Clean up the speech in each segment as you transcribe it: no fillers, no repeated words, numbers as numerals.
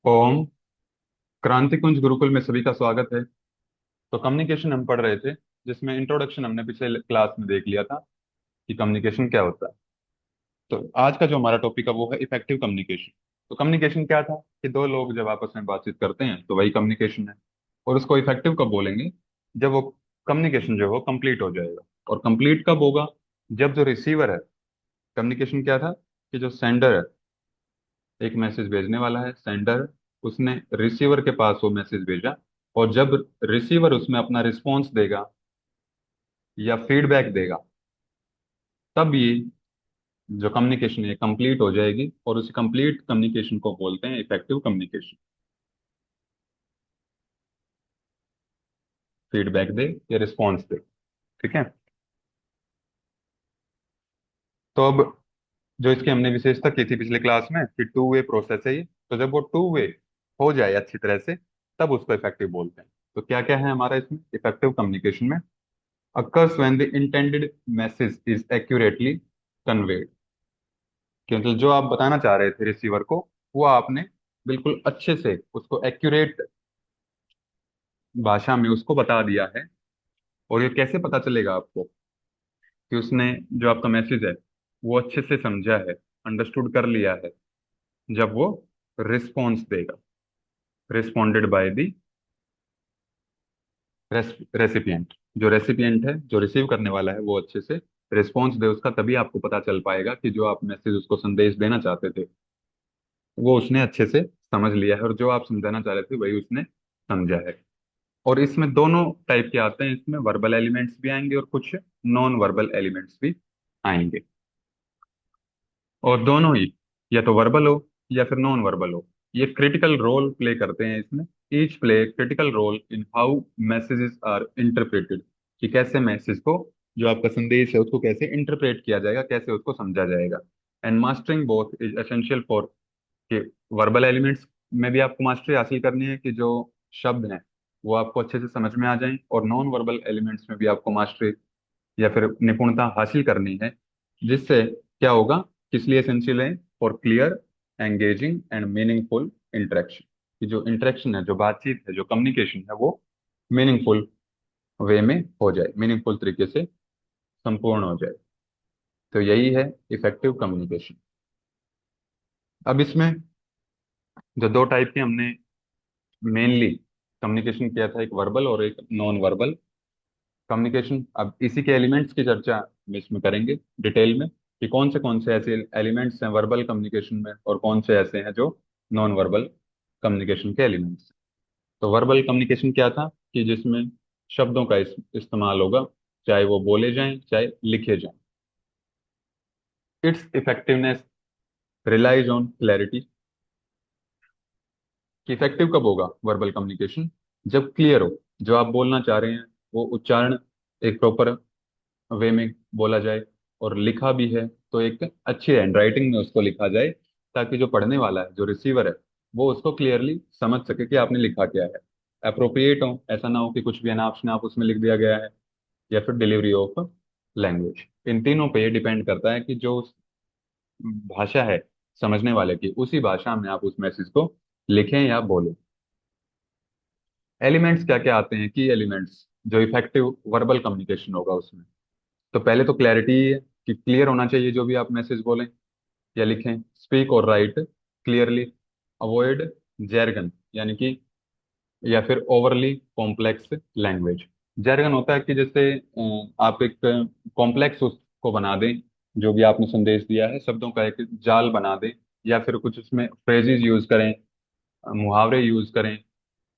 ओम। क्रांति कुंज गुरुकुल में सभी का स्वागत है। तो कम्युनिकेशन हम पढ़ रहे थे, जिसमें इंट्रोडक्शन हमने पिछले क्लास में देख लिया था कि कम्युनिकेशन क्या होता है। तो आज का जो हमारा टॉपिक है वो है इफेक्टिव कम्युनिकेशन। तो कम्युनिकेशन क्या था कि दो लोग जब आपस में बातचीत करते हैं तो वही कम्युनिकेशन है। और उसको इफेक्टिव कब बोलेंगे? जब वो कम्युनिकेशन जो है वो कंप्लीट हो जाएगा। और कंप्लीट कब होगा? जब जो रिसीवर है, कम्युनिकेशन क्या था कि जो सेंडर है, एक मैसेज भेजने वाला है सेंडर, उसने रिसीवर के पास वो मैसेज भेजा, और जब रिसीवर उसमें अपना रिस्पॉन्स देगा या फीडबैक देगा, तब ये जो कम्युनिकेशन है कंप्लीट हो जाएगी, और उस कंप्लीट कम्युनिकेशन को बोलते हैं इफेक्टिव कम्युनिकेशन। फीडबैक दे या रिस्पॉन्स दे, ठीक है। तो अब जो इसकी हमने विशेषता की थी पिछले क्लास में कि टू वे प्रोसेस है ये, तो जब वो टू वे हो जाए अच्छी तरह से, तब उसको इफेक्टिव बोलते हैं। तो क्या क्या है हमारा इसमें इफेक्टिव कम्युनिकेशन में? occurs when the intended message is accurately conveyed, कि मतलब जो आप बताना चाह रहे थे रिसीवर को, वो आपने बिल्कुल अच्छे से उसको एक्यूरेट भाषा में उसको बता दिया है। और ये कैसे पता चलेगा आपको कि उसने जो आपका मैसेज है वो अच्छे से समझा है, अंडरस्टूड कर लिया है? जब वो रिस्पॉन्स देगा, रिस्पॉन्डेड बाय द रेसिपिएंट, जो रेसिपिएंट है, जो रिसीव करने वाला है, वो अच्छे से रिस्पॉन्स दे उसका, तभी आपको पता चल पाएगा कि जो आप मैसेज उसको संदेश देना चाहते थे वो उसने अच्छे से समझ लिया है, और जो आप समझाना चाह रहे थे वही उसने समझा है। और इसमें दोनों टाइप के आते हैं, इसमें वर्बल एलिमेंट्स भी आएंगे और कुछ नॉन वर्बल एलिमेंट्स भी आएंगे। और दोनों ही या तो वर्बल हो या फिर नॉन वर्बल हो, ये क्रिटिकल रोल प्ले करते हैं इसमें। Each play critical role in how messages are interpreted, कि कैसे मैसेज को, जो आपका संदेश है उसको कैसे इंटरप्रेट किया जाएगा, कैसे उसको समझा जाएगा। And mastering both is essential for, कि वर्बल एलिमेंट्स में भी आपको मास्टरी हासिल करनी है कि जो शब्द हैं वो आपको अच्छे से समझ में आ जाएं, और नॉन वर्बल एलिमेंट्स में भी आपको मास्टरी या फिर निपुणता हासिल करनी है। जिससे क्या होगा, किस लिए एसेंशियल है? For clear, engaging and meaningful interaction, कि जो इंटरेक्शन है, जो बातचीत है, जो कम्युनिकेशन है, वो मीनिंगफुल वे में हो जाए, मीनिंगफुल तरीके से संपूर्ण हो जाए। तो यही है इफेक्टिव कम्युनिकेशन। अब इसमें जो दो टाइप के हमने मेनली कम्युनिकेशन किया था, एक वर्बल और एक नॉन वर्बल कम्युनिकेशन, अब इसी के एलिमेंट्स की चर्चा हम इसमें करेंगे डिटेल में, कि कौन से ऐसे एलिमेंट्स हैं वर्बल कम्युनिकेशन में और कौन से ऐसे हैं जो नॉन वर्बल कम्युनिकेशन के एलिमेंट्स। तो वर्बल कम्युनिकेशन क्या था कि जिसमें शब्दों का इस्तेमाल होगा, चाहे वो बोले जाएं चाहे लिखे जाएं। Its effectiveness relies on clarity, कि इफेक्टिव कब होगा वर्बल कम्युनिकेशन? जब क्लियर हो, जो आप बोलना चाह रहे हैं वो उच्चारण एक प्रॉपर वे में बोला जाए, और लिखा भी है तो एक अच्छी हैंड राइटिंग में उसको लिखा जाए, ताकि जो पढ़ने वाला है, जो रिसीवर है, वो उसको क्लियरली समझ सके कि आपने लिखा क्या है। अप्रोप्रिएट हो, ऐसा ना हो कि कुछ भी अनाप शनाप उसमें लिख दिया गया है, या फिर डिलीवरी ऑफ लैंग्वेज। इन तीनों पे ये डिपेंड करता है कि जो भाषा है समझने वाले की, उसी भाषा में आप उस मैसेज को लिखें या बोलें। एलिमेंट्स क्या क्या आते हैं, की एलिमेंट्स जो इफेक्टिव वर्बल कम्युनिकेशन होगा उसमें? तो पहले तो क्लैरिटी है, कि क्लियर होना चाहिए जो भी आप मैसेज बोलें या लिखें। स्पीक और राइट क्लियरली। अवॉइड जैरगन, यानी कि, या फिर ओवरली कॉम्प्लेक्स लैंग्वेज। जैरगन होता है कि जैसे आप एक कॉम्प्लेक्स उसको बना दें, जो भी आपने संदेश दिया है शब्दों का एक जाल बना दें, या फिर कुछ उसमें फ्रेजेस यूज करें, मुहावरे यूज करें,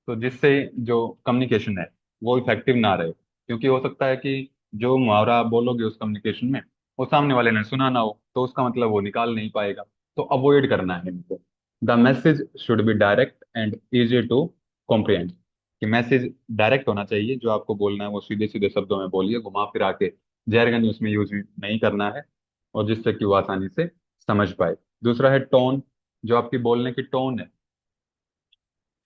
तो जिससे जो कम्युनिकेशन है वो इफेक्टिव ना रहे। क्योंकि हो सकता है कि जो मुहावरा आप बोलोगे उस कम्युनिकेशन में, वो सामने वाले ने सुना ना हो, तो उसका मतलब वो निकाल नहीं पाएगा। तो अवॉइड करना है इनको। The message should be direct and easy to comprehend, कि मैसेज डायरेक्ट होना चाहिए, जो आपको बोलना है वो सीधे सीधे शब्दों में बोलिए, घुमा फिरा के जैरगन उसमें यूज नहीं करना है, और जिससे कि वो आसानी से समझ पाए। दूसरा है टोन, जो आपकी बोलने की टोन है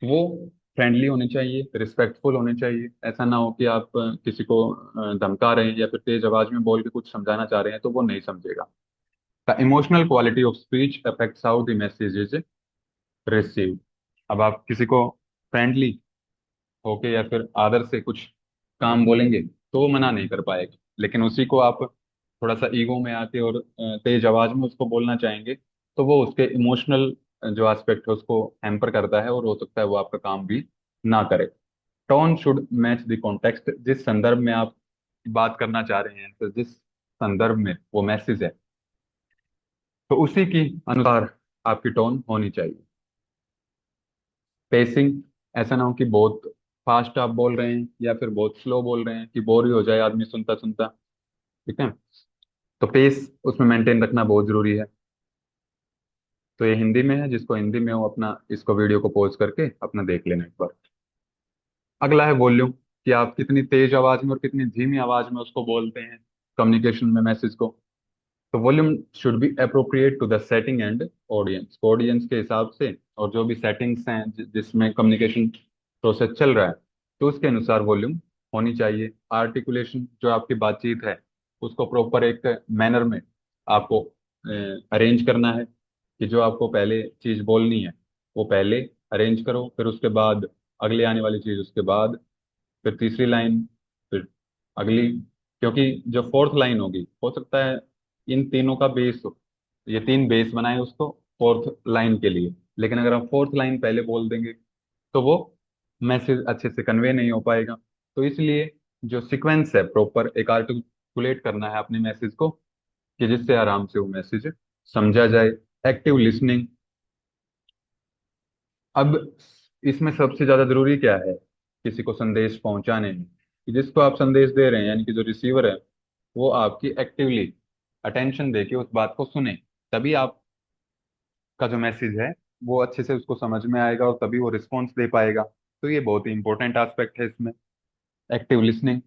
वो फ्रेंडली होनी चाहिए, रिस्पेक्टफुल होनी चाहिए। ऐसा ना हो कि आप किसी को धमका रहे हैं या फिर तेज आवाज में बोल के कुछ समझाना चाह रहे हैं तो वो नहीं समझेगा। The emotional quality of speech affects how the message is received, अब आप किसी को फ्रेंडली होके या फिर आदर से कुछ काम बोलेंगे तो वो मना नहीं कर पाएगा, लेकिन उसी को आप थोड़ा सा ईगो में आके और तेज आवाज में उसको बोलना चाहेंगे तो वो उसके इमोशनल जो एस्पेक्ट है उसको हैम्पर करता है, और हो सकता है वो आपका काम भी ना करे। Tone should match the context, जिस संदर्भ में आप बात करना चाह रहे हैं, तो जिस संदर्भ में वो मैसेज है, तो उसी की अनुसार आपकी टोन होनी चाहिए। पेसिंग, ऐसा ना हो कि बहुत फास्ट आप बोल रहे हैं या फिर बहुत स्लो बोल रहे हैं कि बोर ही हो जाए आदमी सुनता सुनता। ठीक है, तो पेस उसमें मेंटेन रखना बहुत जरूरी है। तो ये हिंदी में है, जिसको हिंदी में हो अपना इसको वीडियो को पॉज करके अपना देख लेना एक बार। अगला है वॉल्यूम, कि आप कितनी तेज आवाज में और कितनी धीमी आवाज में उसको बोलते हैं कम्युनिकेशन में मैसेज को। तो volume should be appropriate to the setting and audience, audience के हिसाब से और जो भी सेटिंग्स हैं जिसमें कम्युनिकेशन प्रोसेस चल रहा है, तो उसके अनुसार वॉल्यूम होनी चाहिए। आर्टिकुलेशन, जो आपकी बातचीत है उसको प्रॉपर एक मैनर में आपको अरेंज करना है, कि जो आपको पहले चीज बोलनी है वो पहले अरेंज करो, फिर उसके बाद अगले आने वाली चीज उसके बाद, फिर तीसरी लाइन, फिर अगली। क्योंकि जो फोर्थ लाइन होगी हो सकता है इन तीनों का बेस हो, ये तीन बेस बनाए उसको फोर्थ लाइन के लिए, लेकिन अगर हम फोर्थ लाइन पहले बोल देंगे तो वो मैसेज अच्छे से कन्वे नहीं हो पाएगा। तो इसलिए जो सीक्वेंस है प्रॉपर एक आर्टिकुलेट करना है अपने मैसेज को, कि जिससे आराम से वो मैसेज समझा जाए। एक्टिव लिसनिंग, अब इसमें सबसे ज्यादा जरूरी क्या है किसी को संदेश पहुंचाने में, कि जिसको आप संदेश दे रहे हैं यानी कि जो रिसीवर है वो आपकी एक्टिवली अटेंशन देके उस बात को सुने, तभी आपका जो मैसेज है वो अच्छे से उसको समझ में आएगा और तभी वो रिस्पॉन्स दे पाएगा। तो ये बहुत ही इंपॉर्टेंट एस्पेक्ट है इसमें, active listening.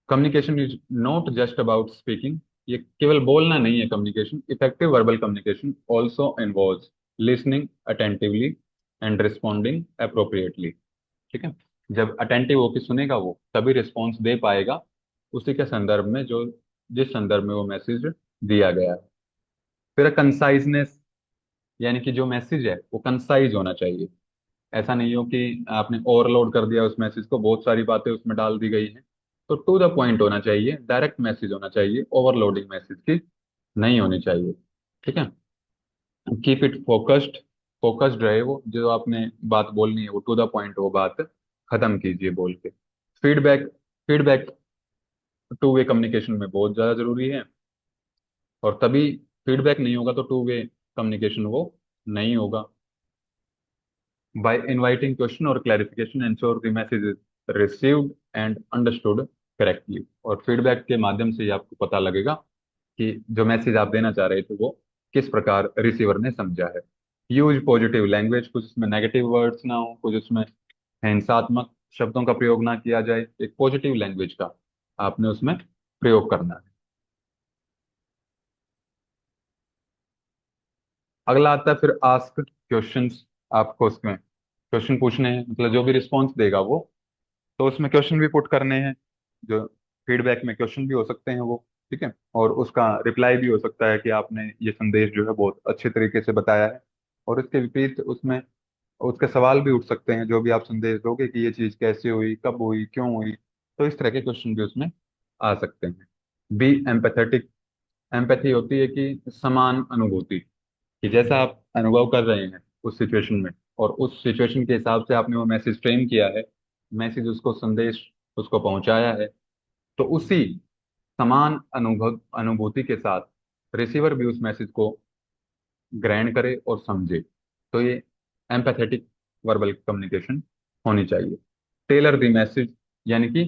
Communication is not just about speaking, ये केवल बोलना नहीं है communication. Effective verbal communication also involves listening attentively and responding appropriately. ठीक है, जब अटेंटिव होकर सुनेगा वो तभी रिस्पॉन्स दे पाएगा उसी के संदर्भ में जो जिस संदर्भ में वो मैसेज दिया गया है। फिर कंसाइजनेस, यानी कि जो मैसेज है वो कंसाइज होना चाहिए। ऐसा नहीं हो कि आपने ओवरलोड कर दिया उस मैसेज को, बहुत सारी बातें उसमें डाल दी गई हैं। तो टू द पॉइंट होना चाहिए, डायरेक्ट मैसेज होना चाहिए, ओवरलोडिंग मैसेज की नहीं होनी चाहिए। ठीक है, कीप इट फोकस्ड, फोकस्ड रहे वो, जो आपने बात बोलनी है वो टू द पॉइंट वो बात खत्म कीजिए बोल के। Feedback, feedback two way communication में बहुत ज़्यादा जरूरी है, और तभी फीडबैक नहीं होगा तो टू वे कम्युनिकेशन वो नहीं होगा। बाय इनवाइटिंग क्वेश्चन और clarification ensure the message is received and understood correctly, और फीडबैक के माध्यम से ही आपको पता लगेगा कि जो मैसेज आप देना चाह रहे थे वो किस प्रकार रिसीवर ने समझा है। यूज पॉजिटिव लैंग्वेज, कुछ इसमें नेगेटिव वर्ड्स ना हो, कुछ इसमें हिंसात्मक शब्दों का प्रयोग ना किया जाए, एक पॉजिटिव लैंग्वेज का आपने उसमें प्रयोग करना है। अगला आता है फिर आस्क क्वेश्चंस। आपको उसमें क्वेश्चन पूछने हैं, मतलब जो भी रिस्पॉन्स देगा वो, तो उसमें क्वेश्चन भी पुट करने हैं। जो फीडबैक में क्वेश्चन भी हो सकते हैं वो, ठीक है, और उसका रिप्लाई भी हो सकता है कि आपने ये संदेश जो है बहुत अच्छे तरीके से बताया है, और इसके विपरीत उसमें उसके सवाल भी उठ सकते हैं जो भी आप संदेश दोगे, कि ये चीज़ कैसे हुई, कब हुई, क्यों हुई। तो इस तरह के क्वेश्चन भी उसमें आ सकते हैं। बी एम्पैथेटिक, एम्पैथी होती है कि समान अनुभूति, कि जैसा आप अनुभव कर रहे हैं उस सिचुएशन में और उस सिचुएशन के हिसाब से आपने वो मैसेज फ्रेम किया है, मैसेज उसको संदेश उसको पहुंचाया है, तो उसी समान अनुभूति के साथ रिसीवर भी उस मैसेज को ग्रहण करे और समझे। तो ये एम्पैथेटिक वर्बल कम्युनिकेशन होनी चाहिए। टेलर द मैसेज, यानी कि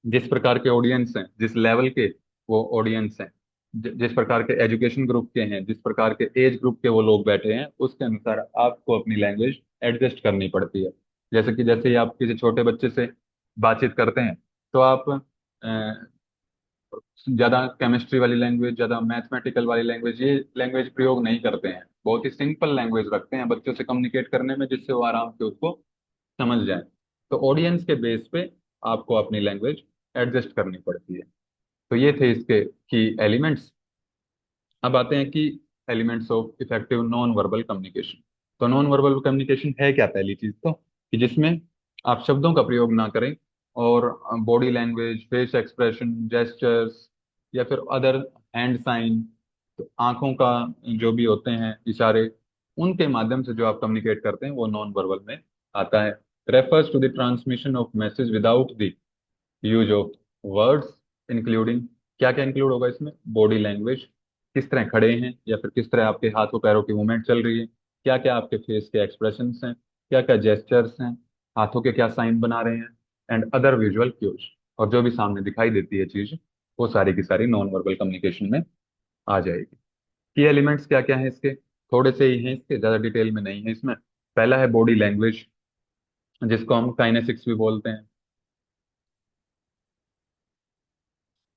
जिस प्रकार के ऑडियंस हैं, जिस लेवल के वो ऑडियंस हैं, जिस प्रकार के एजुकेशन ग्रुप के हैं, जिस प्रकार के एज ग्रुप के वो लोग बैठे हैं, उसके अनुसार आपको अपनी लैंग्वेज एडजस्ट करनी पड़ती है। जैसे कि जैसे ही आप किसी छोटे बच्चे से बातचीत करते हैं तो आप ज्यादा केमिस्ट्री वाली लैंग्वेज, ज्यादा मैथमेटिकल वाली लैंग्वेज, ये लैंग्वेज प्रयोग नहीं करते हैं, बहुत ही सिंपल लैंग्वेज रखते हैं बच्चों से कम्युनिकेट करने में, जिससे वो आराम से उसको समझ जाए। तो ऑडियंस के बेस पे आपको अपनी लैंग्वेज एडजस्ट करनी पड़ती है। तो ये थे इसके की एलिमेंट्स। अब आते हैं कि elements of effective non verbal communication. तो नॉन वर्बल कम्युनिकेशन है क्या? पहली चीज तो कि जिसमें आप शब्दों का प्रयोग ना करें और body language, face expression, gestures या फिर अदर हैंड साइन, तो आंखों का जो भी होते हैं इशारे, उनके माध्यम से जो आप कम्युनिकेट करते हैं वो नॉन वर्बल में आता है। Refers to the transmission of message without the use of words, including, क्या क्या इंक्लूड होगा इसमें? बॉडी लैंग्वेज, किस तरह खड़े हैं या फिर किस तरह आपके हाथों पैरों की मूवमेंट चल रही है, क्या क्या आपके फेस के एक्सप्रेशंस हैं, क्या क्या जेस्चर्स हैं, हाथों के क्या साइन बना रहे हैं, एंड अदर विजुअल क्यूज, और जो भी सामने दिखाई देती है चीज, वो सारी की सारी नॉन वर्बल कम्युनिकेशन में आ जाएगी। की एलिमेंट्स क्या क्या है इसके? थोड़े से ही हैं इसके, ज्यादा डिटेल में नहीं है इसमें। पहला है बॉडी लैंग्वेज, जिसको हम काइनेसिक्स भी बोलते हैं।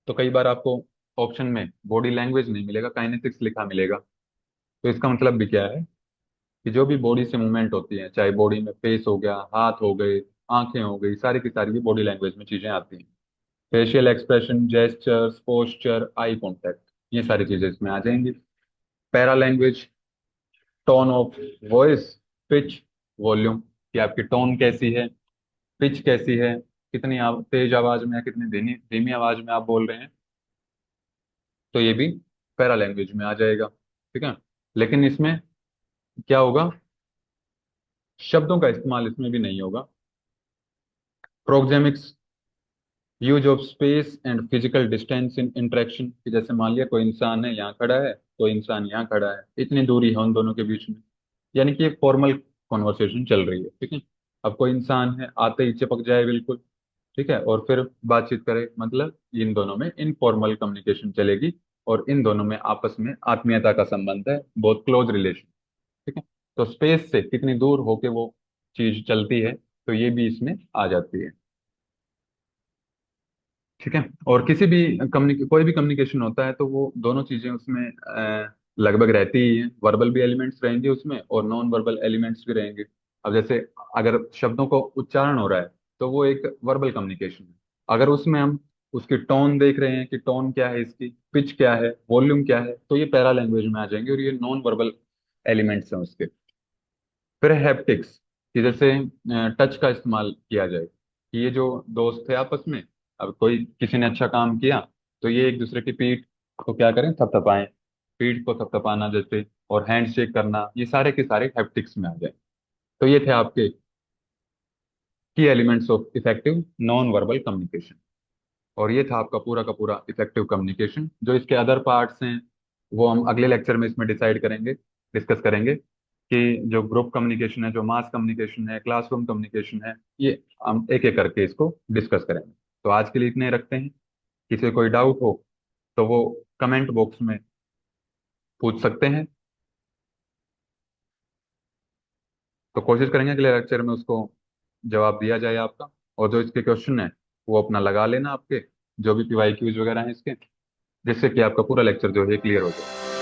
तो कई बार आपको ऑप्शन में बॉडी लैंग्वेज नहीं मिलेगा, काइनेसिक्स लिखा मिलेगा। तो इसका मतलब भी क्या है कि जो भी बॉडी से मूवमेंट होती है, चाहे बॉडी में फेस हो गया, हाथ हो गए, आंखें हो गई, सारी की सारी बॉडी लैंग्वेज में चीजें आती हैं। Facial expression, gestures, posture, eye contact, ये सारी चीजें इसमें आ जाएंगी। Para language, tone of voice, pitch, volume, कि आपकी टोन कैसी है, पिच कैसी है, कितनी तेज आवाज में या कितनी धीमी धीमी आवाज में आप बोल रहे हैं, तो ये भी पैरा लैंग्वेज में आ जाएगा। ठीक है। लेकिन इसमें क्या होगा? शब्दों का इस्तेमाल इसमें भी नहीं होगा। Proxemics, use of space and physical distance in interaction, कि जैसे मान लिया कोई इंसान है यहाँ खड़ा है, कोई इंसान यहाँ खड़ा है, इतनी दूरी है उन दोनों के बीच में, यानी कि एक फॉर्मल कॉन्वर्सेशन चल रही है। ठीक है। अब कोई इंसान है आते ही चिपक जाए बिल्कुल, ठीक है, और फिर बातचीत करे, मतलब इन दोनों में इनफॉर्मल कम्युनिकेशन चलेगी, और इन दोनों में आपस में आत्मीयता का संबंध है, बहुत क्लोज रिलेशन। ठीक है। तो स्पेस से कितनी दूर होके वो चीज चलती है, तो ये भी इसमें आ जाती है। ठीक है। और किसी भी कोई भी कम्युनिकेशन होता है तो वो दोनों चीजें उसमें लगभग रहती ही हैं। वर्बल भी एलिमेंट्स रहेंगे उसमें और नॉन वर्बल एलिमेंट्स भी रहेंगे। अब जैसे अगर शब्दों को उच्चारण हो रहा है तो वो एक वर्बल कम्युनिकेशन है। अगर उसमें हम उसकी टोन देख रहे हैं कि टोन क्या है, इसकी पिच क्या है, वॉल्यूम क्या है, तो ये पैरा लैंग्वेज में आ जाएंगे और ये नॉन वर्बल एलिमेंट्स हैं उसके। फिर हैप्टिक्स, कि जैसे टच का इस्तेमाल किया जाए, कि ये जो दोस्त थे आपस में, अब कोई किसी ने अच्छा काम किया तो ये एक दूसरे की पीठ को क्या करें? थपथपाएं, पीठ को थपथपाना जैसे, और हैंड शेक करना, ये सारे के सारे हैप्टिक्स में आ जाए। तो ये थे आपके की elements of effective non verbal communication. और ये था आपका पूरा का पूरा इफेक्टिव कम्युनिकेशन। जो इसके अदर पार्ट्स हैं वो हम अगले लेक्चर में इसमें डिसाइड करेंगे, डिस्कस करेंगे, कि जो ग्रुप कम्युनिकेशन है, जो मास कम्युनिकेशन है, क्लासरूम कम्युनिकेशन है, ये हम एक एक करके इसको डिस्कस करेंगे। तो आज के लिए इतने ही रखते हैं। किसी को कोई डाउट हो तो वो कमेंट बॉक्स में पूछ सकते हैं। तो कोशिश करेंगे अगले लेक्चर में उसको जवाब दिया जाए आपका। और जो इसके क्वेश्चन है वो अपना लगा लेना आपके, जो भी PYQs वगैरह हैं इसके, जिससे कि आपका पूरा लेक्चर जो है क्लियर हो जाए।